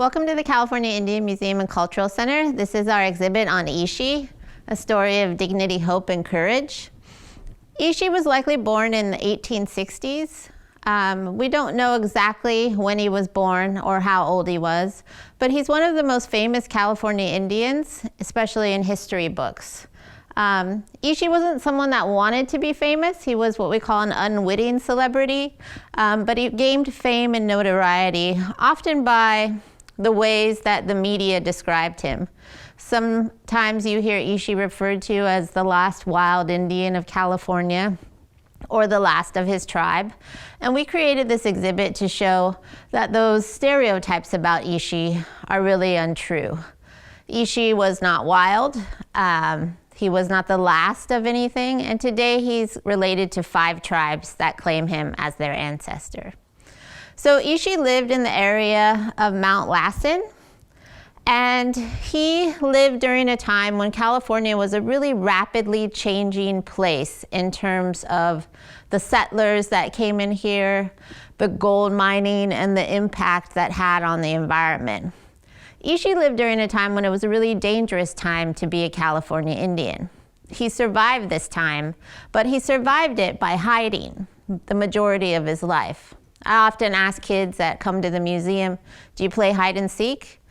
Welcome to the California Indian Museum and Cultural Center. This is our exhibit on Ishi, a story of dignity, hope, and courage. Ishi was likely born in the 1860s. We don't know exactly when he was born or how old he was, but he's one of the most famous California Indians, especially in history books. Ishi wasn't someone that wanted to be famous. He was what we call an unwitting celebrity, but he gained fame and notoriety, often by the ways that the media described him. Sometimes you hear Ishi referred to as the last wild Indian of California, or the last of his tribe. And we created this exhibit to show that those stereotypes about Ishi are really untrue. Ishi was not wild. He was not the last of anything, and today he's related to 5 tribes that claim him as their ancestor. So Ishi lived in the area of Mount Lassen, and he lived during a time when California was a really rapidly changing place in terms of the settlers that came in here, the gold mining, and the impact that had on the environment. Ishi lived during a time when it was a really dangerous time to be a California Indian. He survived this time, but he survived it by hiding the majority of his life. I often ask kids that come to the museum, do you play hide and seek?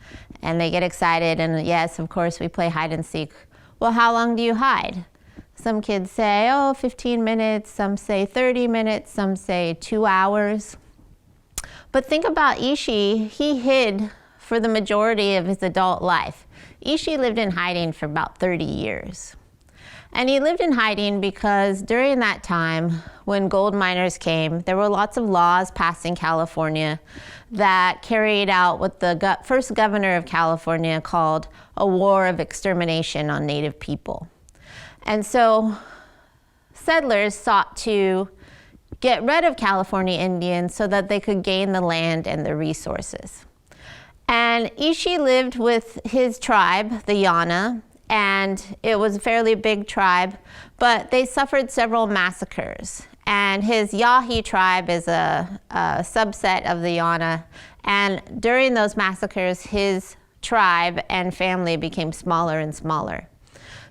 And they get excited, and yes, of course, we play hide and seek. Well, how long do you hide? Some kids say, 15 minutes, some say 30 minutes, some say 2 hours. But think about Ishi. He hid for the majority of his adult life. Ishi lived in hiding for about 30 years. And he lived in hiding because during that time, when gold miners came, there were lots of laws passed in California that carried out what the first governor of California called a war of extermination on Native people. And so settlers sought to get rid of California Indians so that they could gain the land and the resources. And Ishi lived with his tribe, the Yana, and it was a fairly big tribe, but they suffered several massacres. And his Yahi tribe is a subset of the Yana, and during those massacres, his tribe and family became smaller and smaller.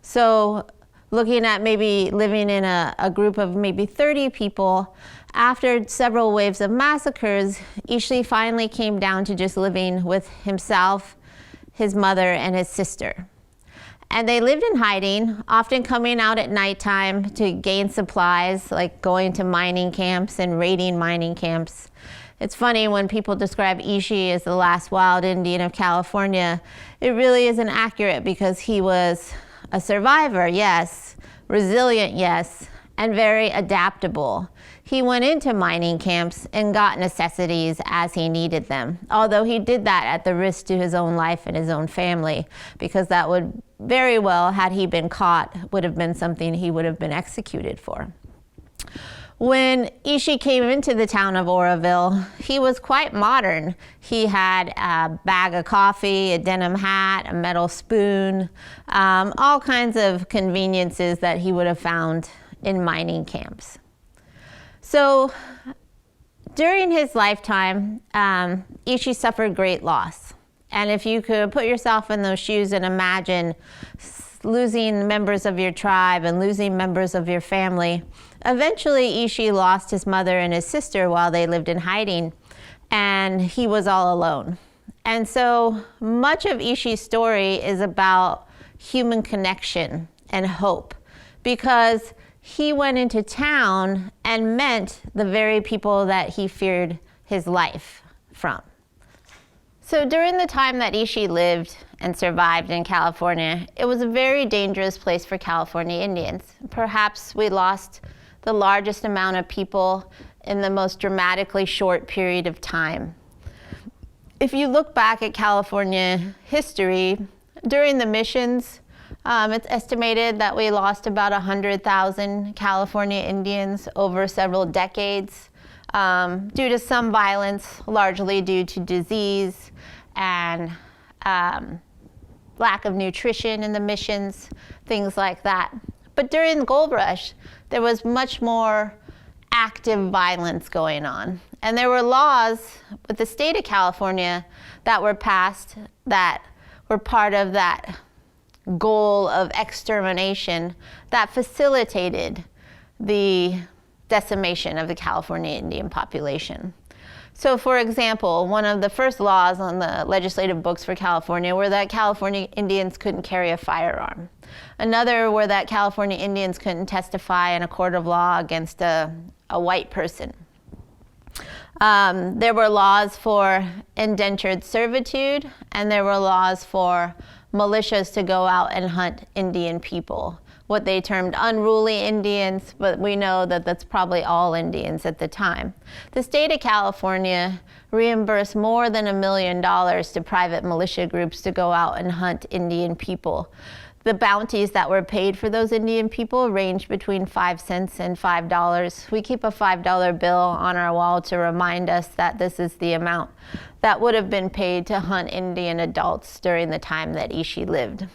So looking at maybe living in a group of maybe 30 people, after several waves of massacres, Ishi finally came down to just living with himself, his mother, and his sister. And they lived in hiding, often coming out at nighttime to gain supplies, like going to mining camps and raiding mining camps. It's funny when people describe Ishi as the last wild Indian of California, it really isn't accurate because he was a survivor, yes, resilient, yes, and very adaptable. He went into mining camps and got necessities as he needed them, although he did that at the risk to his own life and his own family, because that would very well, had he been caught, would have been something he would have been executed for. When Ishi came into the town of Oroville, he was quite modern. He had a bag of coffee, a denim hat, a metal spoon, all kinds of conveniences that he would have found in mining camps. So during his lifetime, Ishi suffered great loss. And if you could put yourself in those shoes and imagine losing members of your tribe and losing members of your family, eventually Ishi lost his mother and his sister while they lived in hiding, and he was all alone. And so much of Ishi's story is about human connection and hope, because he went into town and met the very people that he feared his life from. So during the time that Ishi lived and survived in California, it was a very dangerous place for California Indians. Perhaps we lost the largest amount of people in the most dramatically short period of time. If you look back at California history, during the missions, it's estimated that we lost about 100,000 California Indians over several decades due to some violence, largely due to disease and lack of nutrition in the missions, things like that. But during the gold rush, there was much more active violence going on. And there were laws with the state of California that were passed that were part of that goal of extermination that facilitated the decimation of the California Indian population. So for example, one of the first laws on the legislative books for California were that California Indians couldn't carry a firearm. Another were that California Indians couldn't testify in a court of law against a white person. There were laws for indentured servitude, and there were laws for militias to go out and hunt Indian people, what they termed unruly Indians, but we know that that's probably all Indians at the time. The state of California reimbursed more than $1 million to private militia groups to go out and hunt Indian people. The bounties that were paid for those Indian people ranged between 5 cents and $5. We keep a $5 bill on our wall to remind us that this is the amount that would have been paid to hunt Indian adults during the time that Ishi lived.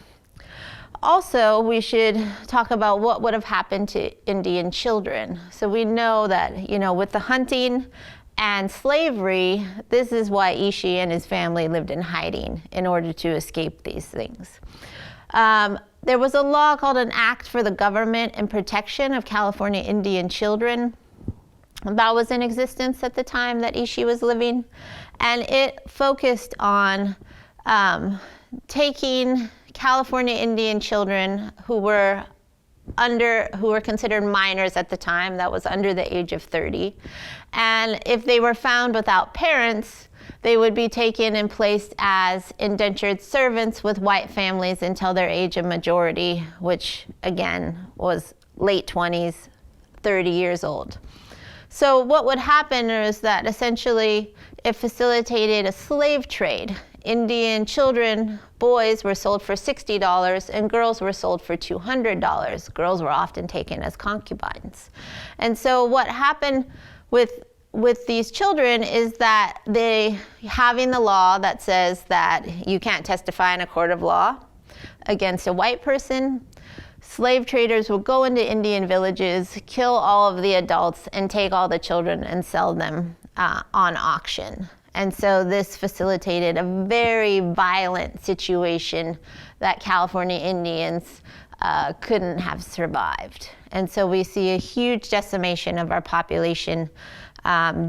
Also, we should talk about what would have happened to Indian children. So we know that, with the hunting and slavery, this is why Ishi and his family lived in hiding in order to escape these things. There was a law called an Act for the Government and Protection of California Indian Children. That was in existence at the time that Ishi was living, and it focused on taking California Indian children who were considered minors at the time, that was under the age of 30, and if they were found without parents, they would be taken and placed as indentured servants with white families until their age of majority, which again was late 20s, 30 years old. So what would happen is that essentially it facilitated a slave trade. Indian children, boys, were sold for $60 and girls were sold for $200. Girls were often taken as concubines. And so what happened with these children is that having the law that says that you can't testify in a court of law against a white person, slave traders would go into Indian villages, kill all of the adults, and take all the children and sell them on auction. And so this facilitated a very violent situation that California Indians couldn't have survived. And so we see a huge decimation of our population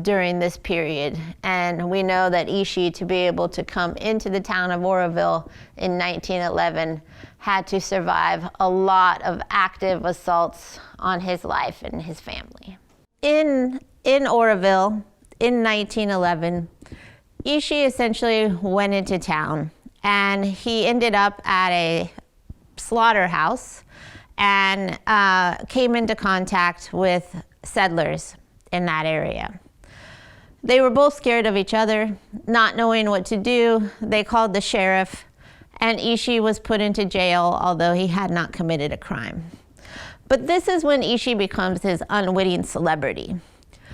during this period. And we know that Ishi, to be able to come into the town of Oroville in 1911, had to survive a lot of active assaults on his life and his family. In Oroville, in 1911, Ishi essentially went into town, and he ended up at a slaughterhouse and came into contact with settlers in that area. They were both scared of each other, not knowing what to do. They called the sheriff, and Ishi was put into jail, although he had not committed a crime. But this is when Ishi becomes his unwitting celebrity.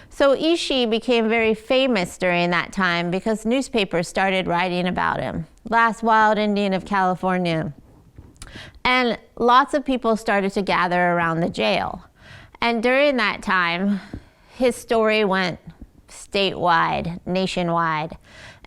So Ishi became very famous during that time because newspapers started writing about him. Last wild Indian of California. And lots of people started to gather around the jail. And during that time, his story went statewide, nationwide,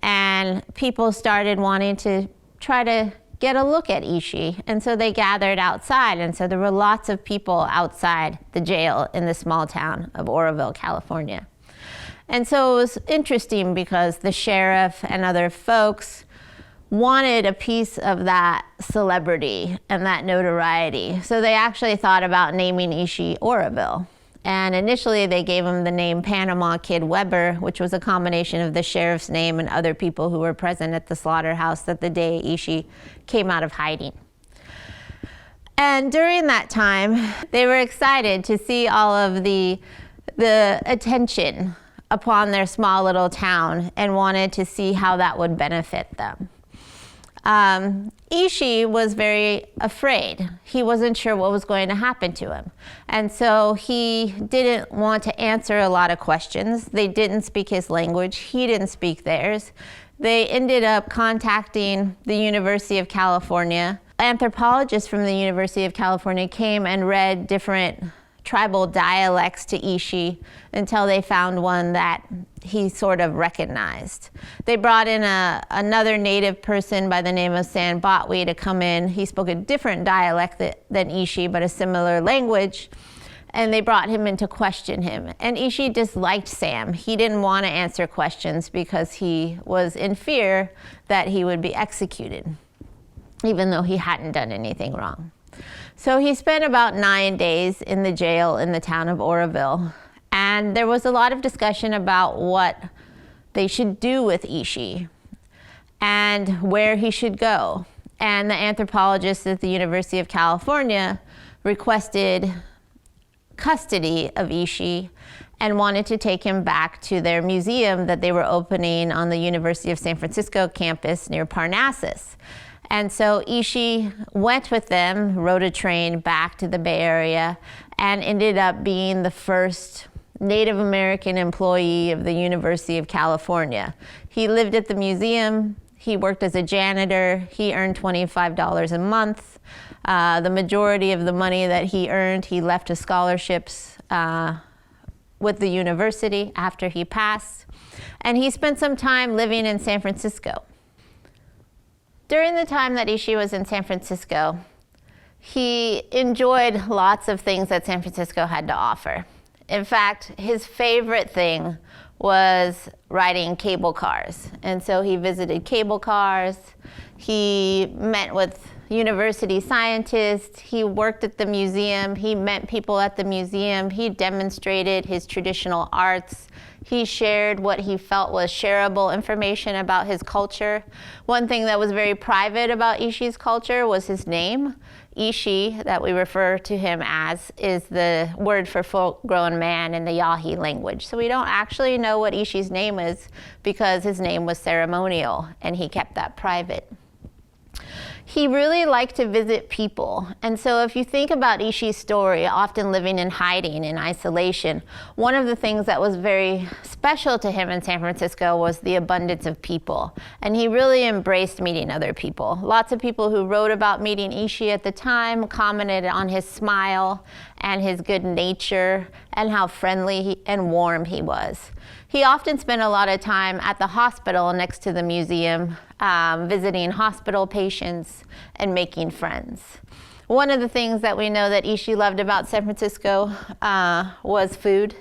and people started wanting to try to get a look at Ishi, and so they gathered outside, and so there were lots of people outside the jail in the small town of Oroville, California. And so it was interesting because the sheriff and other folks wanted a piece of that celebrity and that notoriety, so they actually thought about naming Ishi Oroville. And initially they gave him the name Panama Kid Weber, which was a combination of the sheriff's name and other people who were present at the slaughterhouse that the day Ishi came out of hiding. And during that time, they were excited to see all of the attention upon their small little town and wanted to see how that would benefit them. Ishi was very afraid. He wasn't sure what was going to happen to him. And so he didn't want to answer a lot of questions. They didn't speak his language. He didn't speak theirs. They ended up contacting the University of California. Anthropologists from the University of California came and read different tribal dialects to Ishi until they found one that he sort of recognized. They brought in another native person by the name of San Botwi to come in. He spoke a different dialect than Ishi, but a similar language. And they brought him in to question him. And Ishi disliked Sam. He didn't want to answer questions because he was in fear that he would be executed, even though he hadn't done anything wrong. So he spent about 9 days in the jail in the town of Oroville. And there was a lot of discussion about what they should do with Ishi and where he should go. And the anthropologists at the University of California requested custody of Ishi and wanted to take him back to their museum that they were opening on the University of San Francisco campus near Parnassus. And so Ishi went with them, rode a train back to the Bay Area, and ended up being the first Native American employee of the University of California. He lived at the museum, he worked as a janitor, he earned $25 a month. The majority of the money that he earned, he left to scholarships with the university after he passed. And he spent some time living in San Francisco. During the time that Ishi was in San Francisco, he enjoyed lots of things that San Francisco had to offer. In fact, his favorite thing was riding cable cars. And so he visited cable cars, he met with university scientists, he worked at the museum, he met people at the museum, he demonstrated his traditional arts, he shared what he felt was shareable information about his culture. One thing that was very private about Ishi's culture was his name. Ishi, that we refer to him as, is the word for full-grown man in the Yahi language. So we don't actually know what Ishi's name is because his name was ceremonial and he kept that private. He really liked to visit people. And so if you think about Ishi's story, often living in hiding, in isolation, one of the things that was very special to him in San Francisco was the abundance of people. And he really embraced meeting other people. Lots of people who wrote about meeting Ishi at the time commented on his smile and his good nature and how friendly and warm he was. He often spent a lot of time at the hospital next to the museum, visiting hospital patients and making friends. One of the things that we know that Ishi loved about San Francisco was food.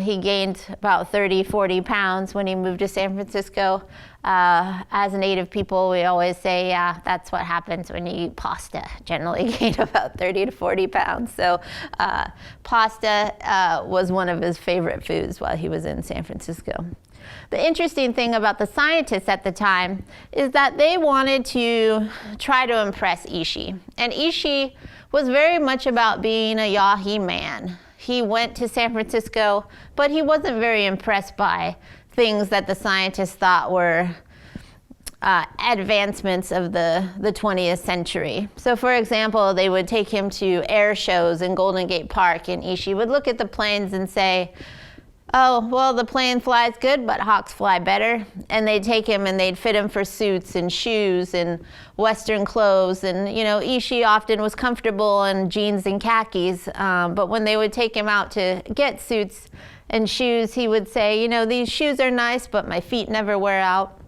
He gained about 30, 40 pounds when he moved to San Francisco. As Native people, we always say, yeah, that's what happens when you eat pasta. Generally gain about 30 to 40 pounds. So pasta was one of his favorite foods while he was in San Francisco. The interesting thing about the scientists at the time is that they wanted to try to impress Ishi. And Ishi was very much about being a Yahi man. He went to San Francisco, but he wasn't very impressed by things that the scientists thought were advancements of the 20th century. So for example, they would take him to air shows in Golden Gate Park, and Ishi would look at the planes and say, oh, well, the plane flies good, but hawks fly better. And they'd take him and they'd fit him for suits and shoes and Western clothes. And, you know, Ishi often was comfortable in jeans and khakis. But when they would take him out to get suits and shoes, he would say, you know, these shoes are nice, but my feet never wear out.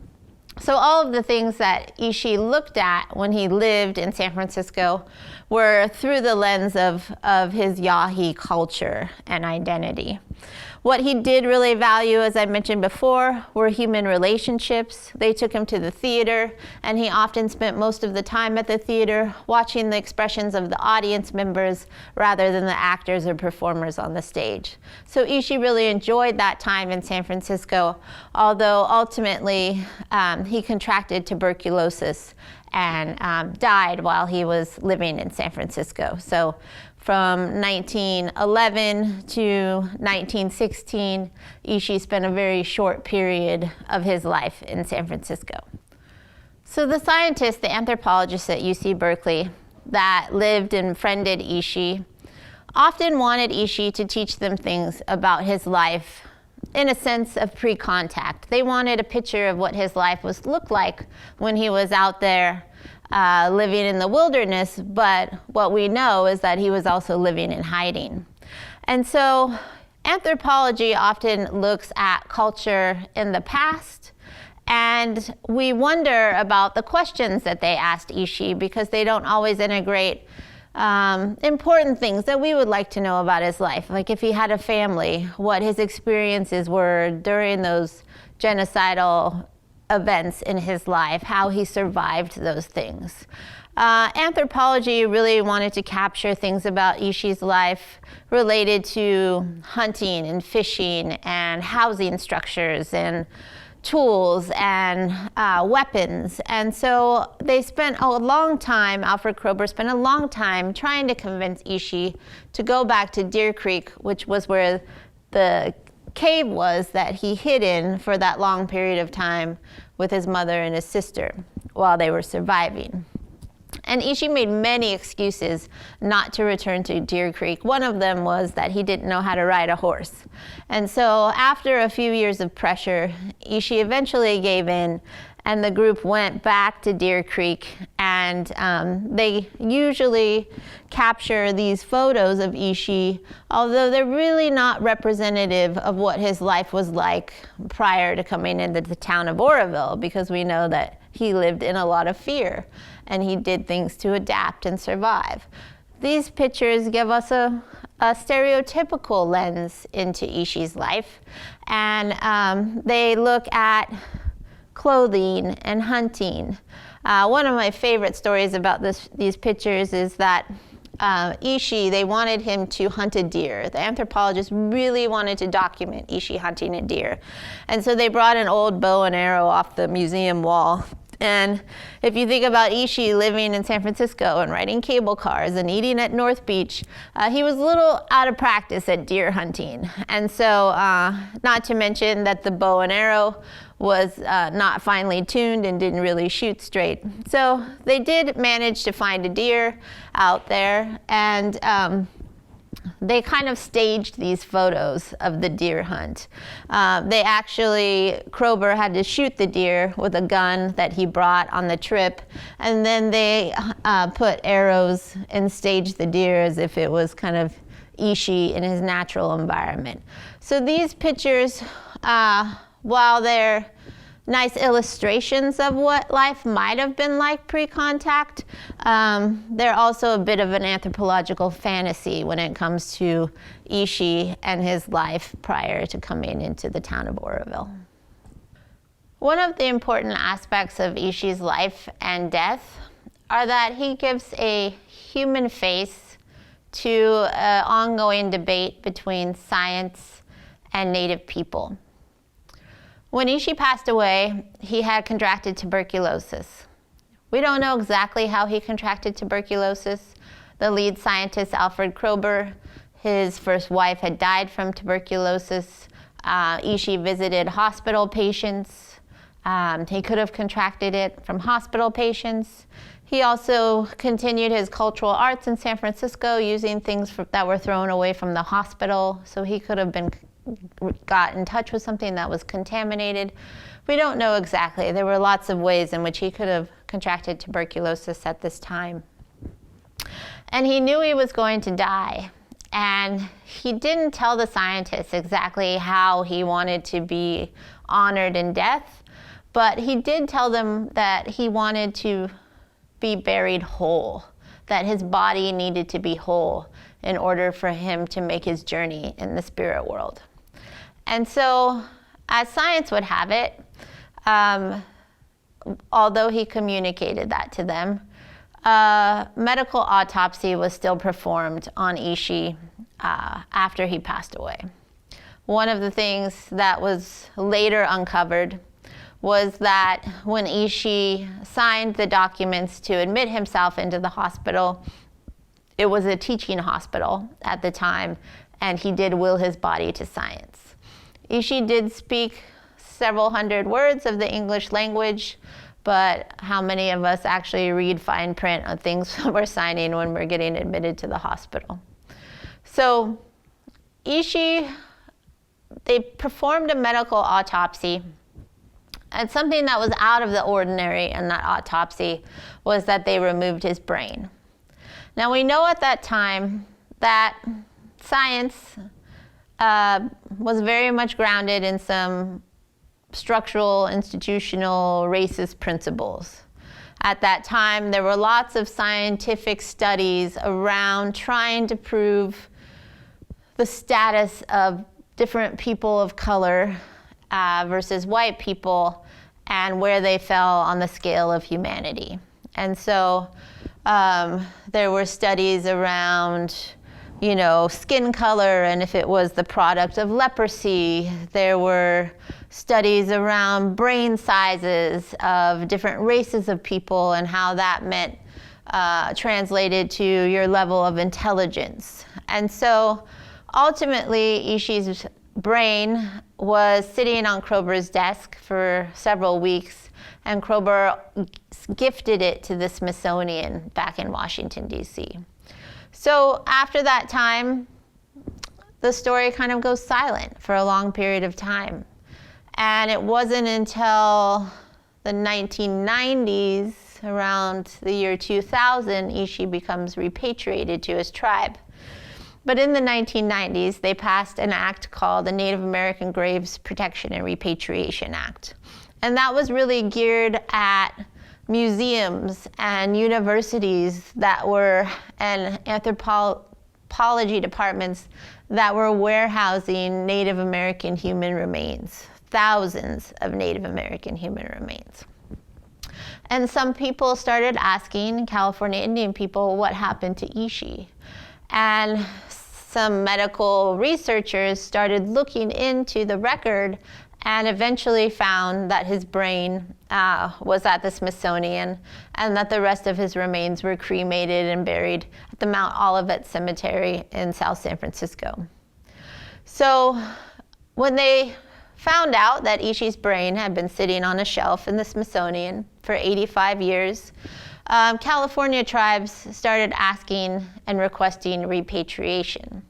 So all of the things that Ishi looked at when he lived in San Francisco were through the lens of his Yahi culture and identity. What he did really value, as I mentioned before, were human relationships. They took him to the theater, and he often spent most of the time at the theater watching the expressions of the audience members rather than the actors or performers on the stage. So Ishi really enjoyed that time in San Francisco, although ultimately he contracted tuberculosis and died while he was living in San Francisco. So from 1911 to 1916, Ishi spent a very short period of his life in San Francisco. So the scientists, the anthropologists at UC Berkeley that lived and friended Ishi often wanted Ishi to teach them things about his life in a sense of pre-contact. They wanted a picture of what his life looked like when he was out there living in the wilderness, but what we know is that he was also living in hiding. And so anthropology often looks at culture in the past, and we wonder about the questions that they asked Ishi because they don't always integrate important things that we would like to know about his life, like if he had a family, what his experiences were during those genocidal events in his life, how he survived those things. Anthropology really wanted to capture things about Ishi's life related to hunting and fishing and housing structures and tools and weapons. And so they spent a long time, Alfred Kroeber spent a long time trying to convince Ishi to go back to Deer Creek, which was where the cave was that he hid in for that long period of time with his mother and his sister while they were surviving. And Ishi made many excuses not to return to Deer Creek. One of them was that he didn't know how to ride a horse. And so after a few years of pressure, Ishi eventually gave in, and the group went back to Deer Creek. And they usually capture these photos of Ishi, although they're really not representative of what his life was like prior to coming into the town of Oroville, because we know that he lived in a lot of fear and he did things to adapt and survive. These pictures give us a stereotypical lens into Ishi's life, and they look at clothing and hunting. One of my favorite stories about these pictures is that Ishi, they wanted him to hunt a deer. The anthropologists really wanted to document Ishi hunting a deer. And so they brought an old bow and arrow off the museum wall. And if you think about Ishi living in San Francisco and riding cable cars and eating at North Beach, he was a little out of practice at deer hunting. And so, not to mention that the bow and arrow was not finely tuned and didn't really shoot straight. So they did manage to find a deer out there, and they kind of staged these photos of the deer hunt. Kroeber had to shoot the deer with a gun that he brought on the trip, and then they put arrows and staged the deer as if it was kind of Ishi in his natural environment. So these pictures, while they're nice illustrations of what life might have been like pre-contact, they're also a bit of an anthropological fantasy when it comes to Ishi and his life prior to coming into the town of Oroville. One of the important aspects of Ishi's life and death are that he gives a human face to an ongoing debate between science and Native people. When Ishi passed away, he had contracted tuberculosis. We don't know exactly how he contracted tuberculosis. The lead scientist, Alfred Kroeber, his first wife had died from tuberculosis. Ishi visited hospital patients. He could have contracted it from hospital patients. He also continued his cultural arts in San Francisco using things that were thrown away from the hospital, so he could have got in touch with something that was contaminated. We don't know exactly. There were lots of ways in which he could have contracted tuberculosis at this time. And he knew he was going to die. And he didn't tell the scientists exactly how he wanted to be honored in death, but he did tell them that he wanted to be buried whole, that his body needed to be whole in order for him to make his journey in the spirit world. And so, as science would have it, although he communicated that to them, medical autopsy was still performed on Ishi after he passed away. One of the things that was later uncovered was that when Ishi signed the documents to admit himself into the hospital, it was a teaching hospital at the time, and he did will his body to science. Ishi did speak several hundred words of the English language, but how many of us actually read fine print on things we're signing when we're getting admitted to the hospital? So Ishi, they performed a medical autopsy, and something that was out of the ordinary in that autopsy was that they removed his brain. Now we know at that time that science was very much grounded in some structural, institutional, racist principles. At that time, there were lots of scientific studies around trying to prove the status of different people of color versus white people and where they fell on the scale of humanity. And so there were studies around, you know, skin color and if it was the product of leprosy. There were studies around brain sizes of different races of people and how that meant translated to your level of intelligence. And so ultimately, Ishi's brain was sitting on Kroeber's desk for several weeks, and Kroeber gifted it to the Smithsonian back in Washington, D.C. So after that time, the story kind of goes silent for a long period of time. And it wasn't until the 1990s, around the year 2000, Ishi becomes repatriated to his tribe. But in the 1990s, they passed an act called the Native American Graves Protection and Repatriation Act. And that was really geared at museums and universities that were, and anthropology departments that were warehousing Native American human remains, thousands of Native American human remains. And some people started asking California Indian people what happened to Ishi. And some medical researchers started looking into the record and eventually found that his brain was at the Smithsonian and that the rest of his remains were cremated and buried at the Mount Olivet Cemetery in South San Francisco. So when they found out that Ishi's brain had been sitting on a shelf in the Smithsonian for 85 years, California tribes started asking and requesting repatriation.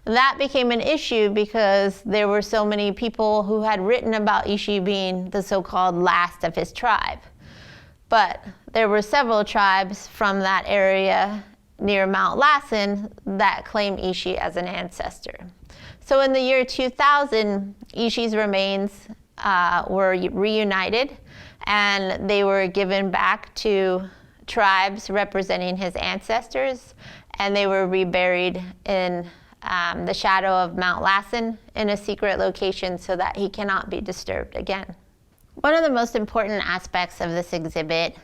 That became an issue because there were so many people who had written about Ishi being the so-called last of his tribe. But there were several tribes from that area near Mount Lassen that claim Ishi as an ancestor. So in the year 2000, Ishi's remains were reunited and they were given back to tribes representing his ancestors, and they were reburied in the shadow of Mount Lassen in a secret location so that he cannot be disturbed again. One of the most important aspects of this exhibit,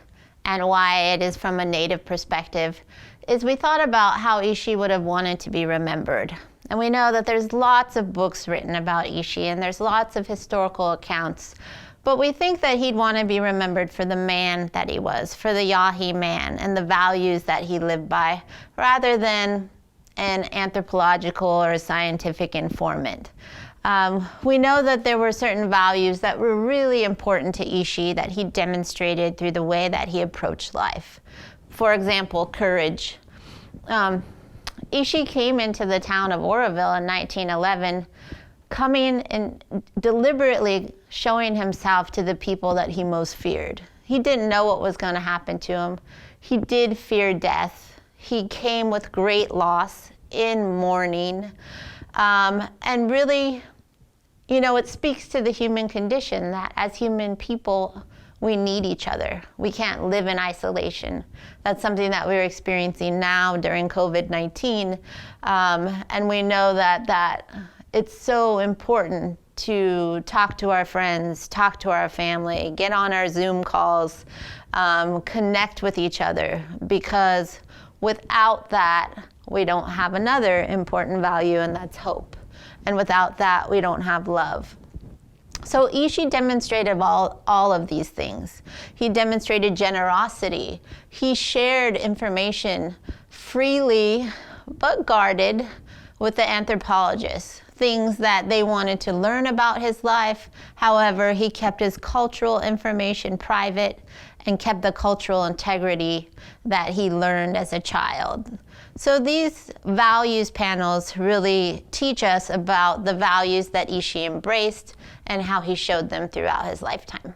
and why it is from a Native perspective, is we thought about how Ishi would have wanted to be remembered. And we know that there's lots of books written about Ishi and there's lots of historical accounts, but we think that he'd want to be remembered for the man that he was, for the Yahi man and the values that he lived by, rather than an anthropological or a scientific informant. We know that there were certain values that were really important to Ishi that he demonstrated through the way that he approached life. For example, courage. Ishi came into the town of Oroville in 1911, coming and deliberately showing himself to the people that he most feared. He didn't know what was going to happen to him. He did fear death. He came with great loss in mourning. And really, you know, it speaks to the human condition that as human people, we need each other. We can't live in isolation. That's something that we're experiencing now during COVID-19. And we know that it's so important to talk to our friends, talk to our family, get on our Zoom calls, connect with each other, because without that, we don't have another important value, and that's hope. And without that, we don't have love. So Ishi demonstrated all of these things. He demonstrated generosity. He shared information freely, but guarded, with the anthropologists, things that they wanted to learn about his life. However, he kept his cultural information private and kept the cultural integrity that he learned as a child. So these values panels really teach us about the values that Ishi embraced and how he showed them throughout his lifetime.